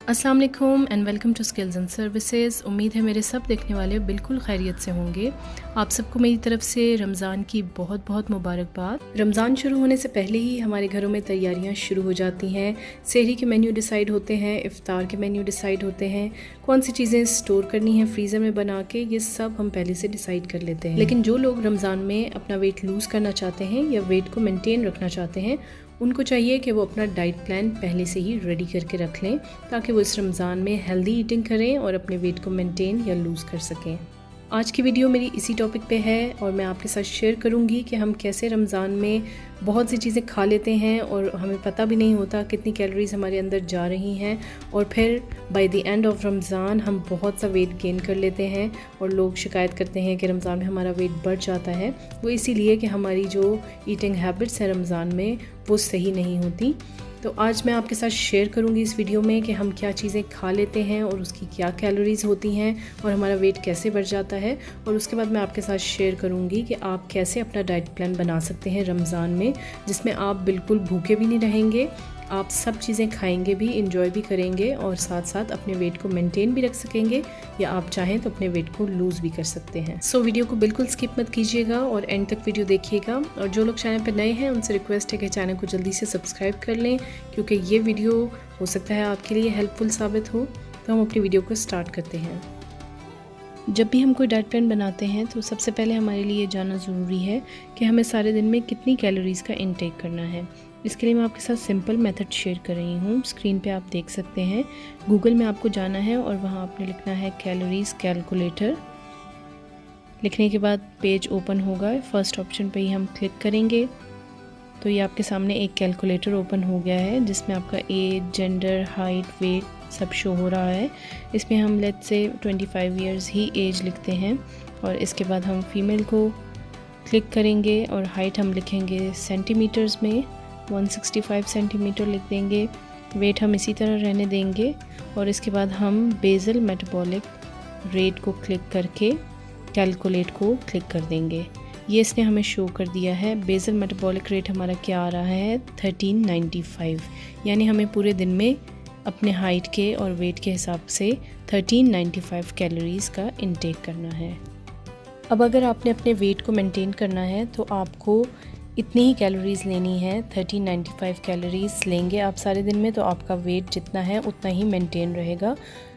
अस्सलाम वालेकुम and welcome to skills and services. उम्मीद है मेरे सब देखने वाले बिल्कुल खैरियत से होंगे। आप सबको मेरी तरफ से रमज़ान की बहुत बहुत मुबारकबाद। रमज़ान शुरू होने से पहले ही हमारे घरों में तैयारियां शुरू हो जाती हैं। सहरी के मेन्यू डिसाइड होते हैं, इफ़्तार के मेन्यू डिसाइड होते हैं, कौन सी चीज़ें स्टोर करनी है फ्रीज़र में बना के, ये सब हम पहले से डिसाइड कर लेते हैं। लेकिन जो लोग रमज़ान में अपना वेट लूज़ करना चाहते हैं या वेट को मेनटेन रखना चाहते हैं, उनको चाहिए कि वो अपना डाइट प्लान पहले से ही रेडी करके रख लें ताकि वो इस रमज़ान में हेल्दी ईटिंग करें और अपने वेट को मेंटेन या लूज़ कर सकें। आज की वीडियो मेरी इसी टॉपिक पे है और मैं आपके साथ शेयर करूंगी कि हम कैसे रमज़ान में बहुत सी चीज़ें खा लेते हैं और हमें पता भी नहीं होता कितनी कैलोरीज हमारे अंदर जा रही हैं और फिर by the end of Ramzan हम बहुत सा वेट गेन कर लेते हैं और लोग शिकायत करते हैं कि रमज़ान में हमारा वेट बढ़ जाता है। वो इसीलिए कि हमारी जो ईटिंग हैबिट्स हैं रमज़ान में वो सही नहीं होती। तो आज मैं आपके साथ शेयर करूंगी इस वीडियो में कि हम क्या चीज़ें खा लेते हैं और उसकी क्या कैलोरीज होती हैं और हमारा वेट कैसे बढ़ जाता है। और उसके बाद मैं आपके साथ शेयर करूंगी कि आप कैसे अपना डाइट प्लान बना सकते हैं रमज़ान में, जिसमें आप बिल्कुल भूखे भी नहीं रहेंगे, आप सब चीज़ें खाएंगे भी, इंजॉय भी करेंगे और साथ साथ अपने वेट को मेंटेन भी रख सकेंगे या आप चाहें तो अपने वेट को लूज़ भी कर सकते हैं। सो वीडियो को बिल्कुल स्किप मत कीजिएगा और एंड तक वीडियो देखिएगा। और जो लोग चैनल पर नए हैं उनसे रिक्वेस्ट है कि चैनल को जल्दी से सब्सक्राइब कर लें क्योंकि ये वीडियो हो सकता है आपके लिए हेल्पफुल साबित हो। तो हम अपनी वीडियो को स्टार्ट करते हैं। जब भी हम कोई डाइट प्लान बनाते हैं तो सबसे पहले हमारे लिए जानना ज़रूरी है कि हमें सारे दिन में कितनी कैलोरीज़ का इंटेक करना है। इसके लिए मैं आपके साथ सिंपल मेथड शेयर कर रही हूँ। स्क्रीन पे आप देख सकते हैं, गूगल में आपको जाना है और वहाँ आपने लिखना है कैलोरीज़ कैलकुलेटर। लिखने के बाद पेज ओपन होगा, फर्स्ट ऑप्शन पे ही हम क्लिक करेंगे तो ये आपके सामने एक कैलकुलेटर ओपन हो गया है जिसमें आपका एज, जेंडर, हाइट, वेट सब शो हो रहा है। इसमें हम let's say 25 years he as लिखते हैं और इसके बाद हम फीमेल को क्लिक करेंगे और हाइट हम लिखेंगे सेंटीमीटर्स में, 165 सेंटीमीटर लिख देंगे। वेट हम इसी तरह रहने देंगे और इसके बाद हम बेसल मेटाबॉलिक रेट को क्लिक करके कैलकुलेट को क्लिक कर देंगे। ये इसने हमें शो कर दिया है। बेसल मेटाबॉलिक रेट हमारा क्या आ रहा है, 1395, यानी हमें पूरे दिन में अपने हाइट के और वेट के हिसाब से 1395 कैलोरीज़ का इंटेक करना है। अब अगर आपने अपने वेट को मेंटेन करना है तो आपको इतनी ही कैलोरीज़ लेनी है, 1395 कैलोरीज़ लेंगे आप सारे दिन में तो आपका वेट जितना है उतना ही मेंटेन रहेगा।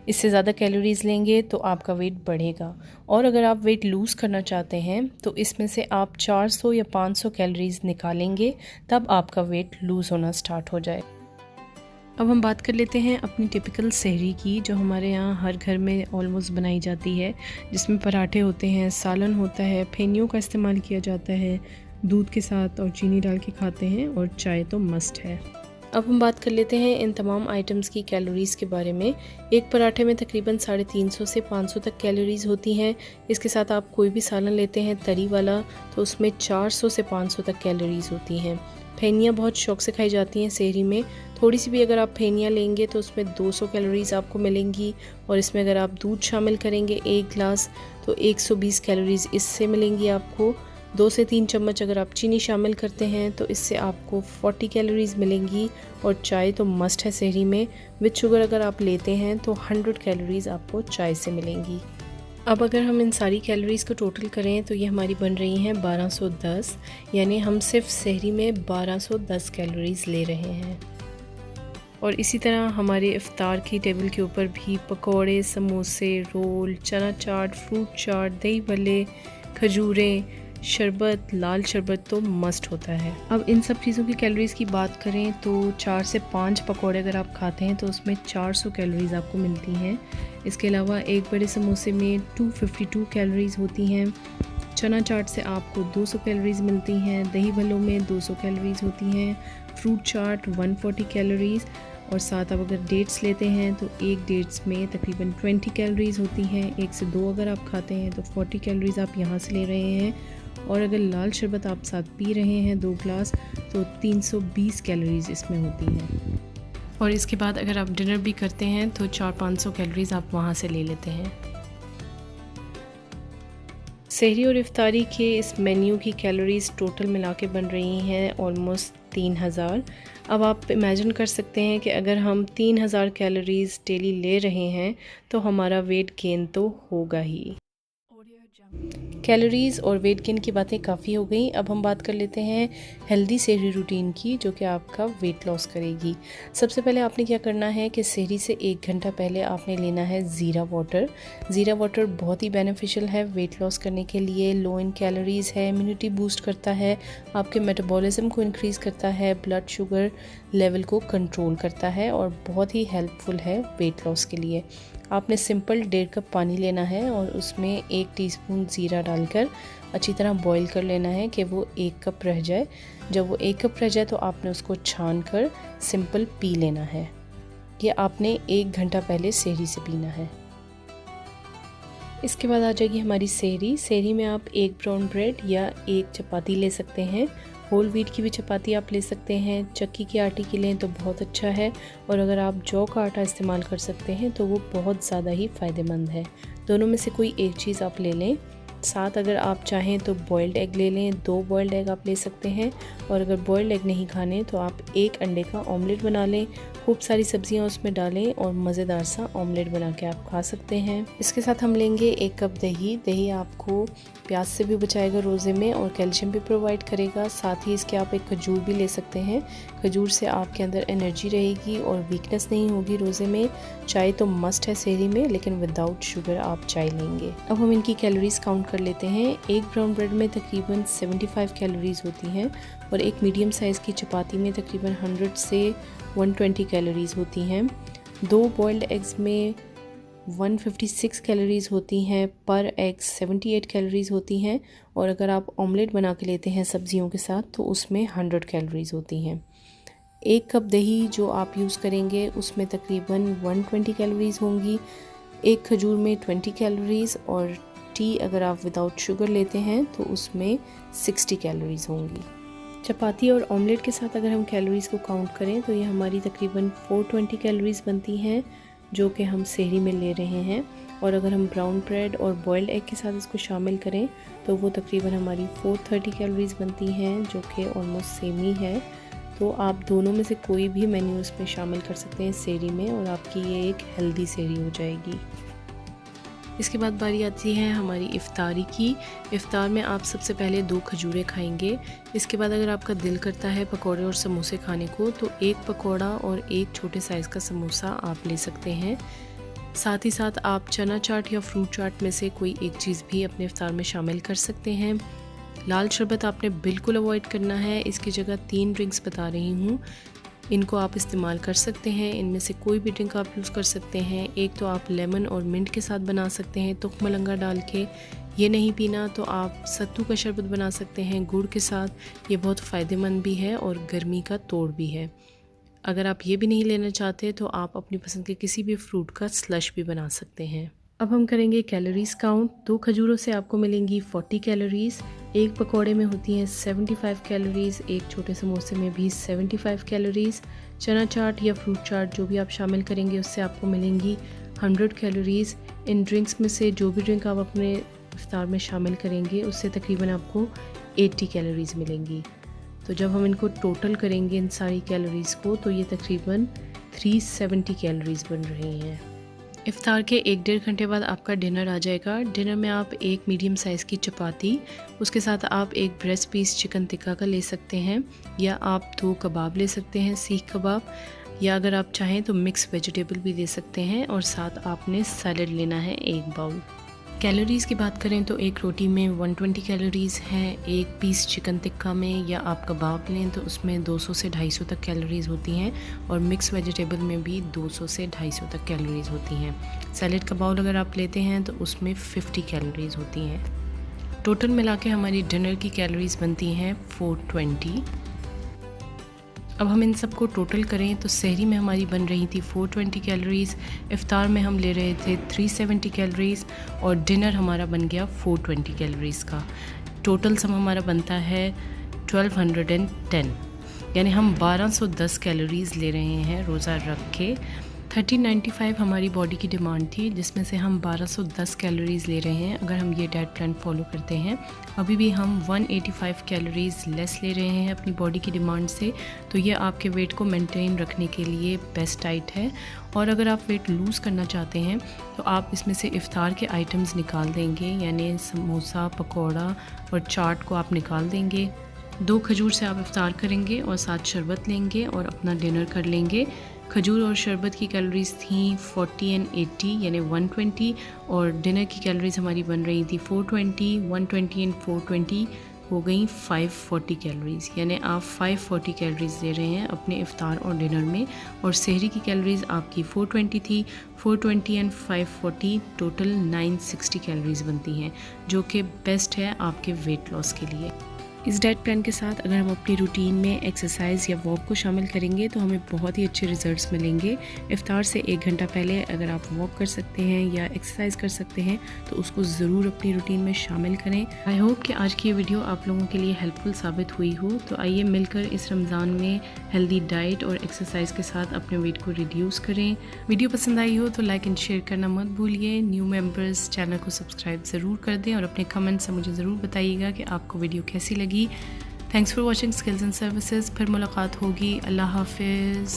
इससे ज़्यादा कैलोरीज़ लेंगे तो आपका वेट बढ़ेगा। और अगर आप वेट लूज़ करना चाहते हैं तो इसमें से आप 400 या 500 कैलोरीज़ निकालेंगे, तब आपका वेट लूज़ होना स्टार्ट हो जाए। अब हम बात कर लेते हैं अपनी टिपिकल सहरी की, जो हमारे यहाँ हर घर में ऑलमोस्ट बनाई जाती है, जिसमें पराठे होते हैं, सालन होता है, फेनियों का इस्तेमाल किया जाता है, दूध के साथ और चीनी डाल के खाते हैं और चाय तो मस्ट है। अब हम बात कर लेते हैं इन तमाम आइटम्स की कैलोरीज़ के बारे में। एक पराठे में तकरीबन 350 से 500 तक कैलोरीज़ होती हैं। इसके साथ आप कोई भी सालन लेते हैं तरी वाला तो उसमें 400 से 500 तक कैलोरीज़ होती हैं। फेनियाँ बहुत शौक से खाई जाती हैं सहरी में। थोड़ी सी भी अगर आप फेनियाँ लेंगे तो उसमें 200 कैलोरीज़ आपको मिलेंगी और इसमें अगर आप दूध शामिल करेंगे 1 गिलास तो 120 कैलोरीज़ इससे मिलेंगी आपको। 2 से 3 चम्मच अगर आप चीनी शामिल करते हैं तो इससे आपको 40 कैलोरीज़ मिलेंगी। और चाय तो मस्ट है सहरी में, विद शुगर अगर आप लेते हैं तो 100 कैलोरीज़ आपको चाय से मिलेंगी। अब अगर हम इन सारी कैलोरीज़ को टोटल करें तो ये हमारी बन रही हैं 1210, यानी हम सिर्फ सहरी में 1210 कैलोरीज़ ले रहे हैं। और इसी तरह हमारे इफ़्तार की टेबल के ऊपर भी पकोड़े, समोसे, रोल, चना चाट, फ्रूट चाट, दही भल्ले, खजूरें, शरबत, लाल शरबत तो मस्ट होता है। अब इन सब चीज़ों की कैलोरीज़ की बात करें तो 4 से 5 पकौड़े अगर आप खाते हैं तो उसमें 400 कैलोरीज़ आपको मिलती हैं। इसके अलावा एक बड़े समोसे में 252 कैलोरीज़ होती हैं। चना चाट से आपको 200 कैलोरीज़ मिलती हैं। दही भल्लों में 200 कैलोरीज़ होती हैं। फ्रूट चाट 140 कैलोरीज़ और साथ आप अगर डेट्स लेते हैं तो एक डेट्स में तकरीबन 20 कैलोरीज़ होती हैं। 1 से 2 अगर आप खाते हैं तो 40 कैलोरीज़ आप यहाँ से ले रहे हैं। और अगर लाल शरबत आप साथ पी रहे हैं 2 गिलास तो 320 कैलोरीज़ इसमें होती हैं। और इसके बाद अगर आप डिनर भी करते हैं तो 400-500 कैलोरीज़ आप वहाँ से ले लेते हैं। सहरी और इफ्तारी के इस मेन्यू की कैलोरीज़ टोटल मिला के बन रही हैं ऑलमोस्ट 3000। अब आप इमेजिन कर सकते हैं कि अगर हम 3000 कैलोरीज़ डेली ले रहे हैं तो हमारा वेट गेन तो होगा ही। कैलोरीज़ और वेट गेन की बातें काफ़ी हो गई। अब हम बात कर लेते हैं हेल्दी सेहरी रूटीन की, जो कि आपका वेट लॉस करेगी। सबसे पहले आपने क्या करना है कि सेहरी से 1 घंटा पहले आपने लेना है ज़ीरा वाटर। ज़ीरा वाटर बहुत ही बेनिफिशियल है वेट लॉस करने के लिए। लो इन कैलोरीज़ है, इम्यूनिटी बूस्ट करता है, आपके मेटाबॉलिज्म को इंक्रीज़ करता है, ब्लड शुगर लेवल को कंट्रोल करता है और बहुत ही हेल्पफुल है वेट लॉस के लिए। आपने सिंपल 1.5 कप पानी लेना है और उसमें 1 टीस्पून ज़ीरा डालकर अच्छी तरह बॉईल कर लेना है कि वो 1 कप रह जाए। जब वो 1 कप रह जाए तो आपने उसको छान कर सिंपल पी लेना है। ये आपने 1 घंटा पहले सेहरी से पीना है। इसके बाद आ जाएगी हमारी सेहरी। सेहरी में आप 1 ब्राउन ब्रेड या 1 चपाती ले सकते हैं। होल व्हीट की भी चपाती आप ले सकते हैं, चक्की के आटे की लें तो बहुत अच्छा है, और अगर आप जौ का आटा इस्तेमाल कर सकते हैं तो वो बहुत ज़्यादा ही फ़ायदेमंद है। दोनों में से कोई एक चीज़ आप ले लें। साथ अगर आप चाहें तो बॉइल्ड एग ले लें, 2 बॉइल्ड एग आप ले सकते हैं, और अगर बॉइल्ड एग नहीं खाने तो आप 1 अंडे का ऑमलेट बना लें। खूब सारी सब्जियां उसमें डालें और मज़ेदार सा ऑमलेट बना के आप खा सकते हैं। इसके साथ हम लेंगे 1 कप दही। दही आपको प्याज से भी बचाएगा रोज़े में और कैल्शियम भी प्रोवाइड करेगा। साथ ही इसके आप एक खजूर भी ले सकते हैं। खजूर से आपके अंदर एनर्जी रहेगी और वीकनेस नहीं होगी रोज़े में। चाय तो मस्ट है सेहरी में, लेकिन विदाउट शुगर आप चाय लेंगे। अब हम इनकी कैलोरीज़ काउंट कर लेते हैं। 1 ब्राउन ब्रेड में तकरीबन 75 कैलोरीज़ होती हैं और एक मीडियम साइज़ की चपाती में तकरीबन 100 से 120 कैलोरीज़ होती हैं। 2 बॉइल्ड एग्स में 156 कैलोरीज़ होती हैं, पर एग 78 कैलोरीज़ होती हैं, और अगर आप ऑमलेट बना के लेते हैं सब्जियों के साथ तो उसमें 100 कैलोरीज़ होती हैं। 1 कप दही जो आप यूज़ करेंगे उसमें तकरीबन 120 कैलोरीज़ होंगी। एक खजूर में 20 कैलोरीज़, और टी अगर आप विदाउट शुगर लेते हैं तो उसमें 60 कैलोरीज़ होंगी। चपाती और ऑमलेट के साथ अगर हम कैलोरीज़ को काउंट करें तो ये हमारी तकरीबन 420 कैलोरीज़ बनती हैं, जो कि हम सेहरी में ले रहे हैं। और अगर हम ब्राउन ब्रेड और बॉइल्ड एग के साथ इसको शामिल करें तो वो तकरीबन हमारी 430 कैलोरीज़ बनती हैं, जो कि ऑलमोस्ट सेम ही है। तो आप दोनों में से कोई भी मेन्यू इसमें शामिल कर सकते हैं सेहरी में, और आपकी ये एक हेल्दी सेहरी हो जाएगी। इसके बाद बारी आती है हमारी इफ़्तारी की। इफ़्तार में आप सबसे पहले 2 खजूरें खाएंगे। इसके बाद अगर आपका दिल करता है पकोड़े और समोसे खाने को तो 1 पकोड़ा और 1 छोटे साइज़ का समोसा आप ले सकते हैं। साथ ही साथ आप चना चाट या फ्रूट चाट में से कोई एक चीज़ भी अपने इफ़्तार में शामिल कर सकते हैं। लाल शरबत आपने बिल्कुल अवॉइड करना है। इसकी जगह 3 ड्रिंक्स बता रही हूँ, इनको आप इस्तेमाल कर सकते हैं। इनमें से कोई भी ड्रिंक आप यूज़ कर सकते हैं। एक तो आप लेमन और मिंट के साथ बना सकते हैं तुख मलंगा डाल के। ये नहीं पीना तो आप सत्तू का शरबत बना सकते हैं गुड़ के साथ। ये बहुत फ़ायदेमंद भी है और गर्मी का तोड़ भी है। अगर आप ये भी नहीं लेना चाहते तो आप अपनी पसंद के किसी भी फ्रूट का स्लश भी बना सकते हैं। अब हम करेंगे कैलोरीज़ काउंट। 2 खजूरों से आपको मिलेंगी 40 कैलोरीज़। 1 पकौड़े में होती हैं 75 कैलोरीज़। 1 छोटे समोसे में भी 75 कैलोरीज़। चना चाट या फ्रूट चाट जो भी आप शामिल करेंगे उससे आपको मिलेंगी 100 कैलोरीज़। इन ड्रिंक्स में से जो भी ड्रिंक आप अपने इफ्तार में शामिल करेंगे उससे तकरीबन आपको 80 कैलोरीज़ मिलेंगी। तो जब हम इनको टोटल करेंगे इन सारी कैलोरीज़ को तो ये तकरीबन 370 कैलोरीज़ बन रही हैं। इफ़्तार के 1-1.5 घंटे बाद आपका डिनर आ जाएगा। डिनर में आप 1 मीडियम साइज़ की चपाती, उसके साथ आप 1 ब्रेस्ट पीस चिकन टिक्का का ले सकते हैं, या आप 2 कबाब ले सकते हैं, सीख कबाब, या अगर आप चाहें तो मिक्स वेजिटेबल भी ले सकते हैं, और साथ आपने सैलड लेना है 1 बाउल। कैलोरीज़ की बात करें तो 1 रोटी में 120 कैलोरीज़ हैं। 1 पीस चिकन टिक्का में या आप कबाब लें तो उसमें 200 से 250 तक कैलोरीज़ होती हैं, और मिक्स वेजिटेबल में भी 200 से 250 तक कैलोरीज़ होती हैं। सैलेड का बाउल अगर आप लेते हैं तो उसमें 50 कैलोरीज़ होती हैं। टोटल मिला के हमारी डिनर की कैलोरीज़ बनती हैं 420। अब हम इन सब को टोटल करें तो सहरी में हमारी बन रही थी 420 कैलोरीज़, इफ़्तार में हम ले रहे थे 370 कैलोरीज़, और डिनर हमारा बन गया 420 कैलोरीज़ का। टोटल सम हमारा बनता है 1210, यानी हम 1210 कैलोरीज़ ले रहे हैं रोज़ा रख के। 1395 हमारी बॉडी की डिमांड थी, जिसमें से हम 1210 कैलोरीज़ ले रहे हैं अगर हम ये डाइट प्लान फॉलो करते हैं। अभी भी हम 185 कैलोरीज़ लेस ले रहे हैं अपनी बॉडी की डिमांड से, तो ये आपके वेट को मेंटेन रखने के लिए बेस्ट डाइट है। और अगर आप वेट लूज़ करना चाहते हैं तो आप इसमें से इफ़्तार के आइटम्स निकाल देंगे, यानी समोसा, पकौड़ा और चाट को आप निकाल देंगे। 2 खजूर से आप इफ़्तार करेंगे और साथ शरबत लेंगे और अपना डिनर कर लेंगे। खजूर और शरबत की कैलोरीज़ थी 40 एंड 80 यानी 120, और डिनर की कैलोरीज़ हमारी बन रही थी 420, 120 एंड 420 हो गई 540 कैलोरीज़, यानी आप 540 कैलोरीज़ दे रहे हैं अपने इफ़्तार और डिनर में। और सहरी की कैलोरीज़ आपकी 420 थी, 420 एंड 540 टोटल 960 कैलोरीज़ बनती हैं, जो कि बेस्ट है आपके वेट लॉस के लिए। इस डाइट प्लान के साथ अगर हम अपनी रूटीन में एक्सरसाइज या वॉक को शामिल करेंगे तो हमें बहुत ही अच्छे रिजल्ट्स मिलेंगे। इफ्तार से 1 घंटा पहले अगर आप वॉक कर सकते हैं या एक्सरसाइज कर सकते हैं तो उसको ज़रूर अपनी रूटीन में शामिल करें। आई होप कि आज की ये वीडियो आप लोगों के लिए हेल्पफुल साबित हुई हो। तो आइए मिलकर इस रमज़ान में हेल्दी डाइट और एक्सरसाइज के साथ अपने वेट को रिड्यूस करें। वीडियो पसंद आई हो तो लाइक एंड शेयर करना मत भूलिए। न्यू मेंबर्स चैनल को सब्सक्राइब ज़रूर कर दें और अपने कमेंट से मुझे ज़रूर बताइएगा कि आपको वीडियो कैसी लगी। Thanks for watching skills and services. फिर मुलाकात होगी। अल्लाह हाफिज़।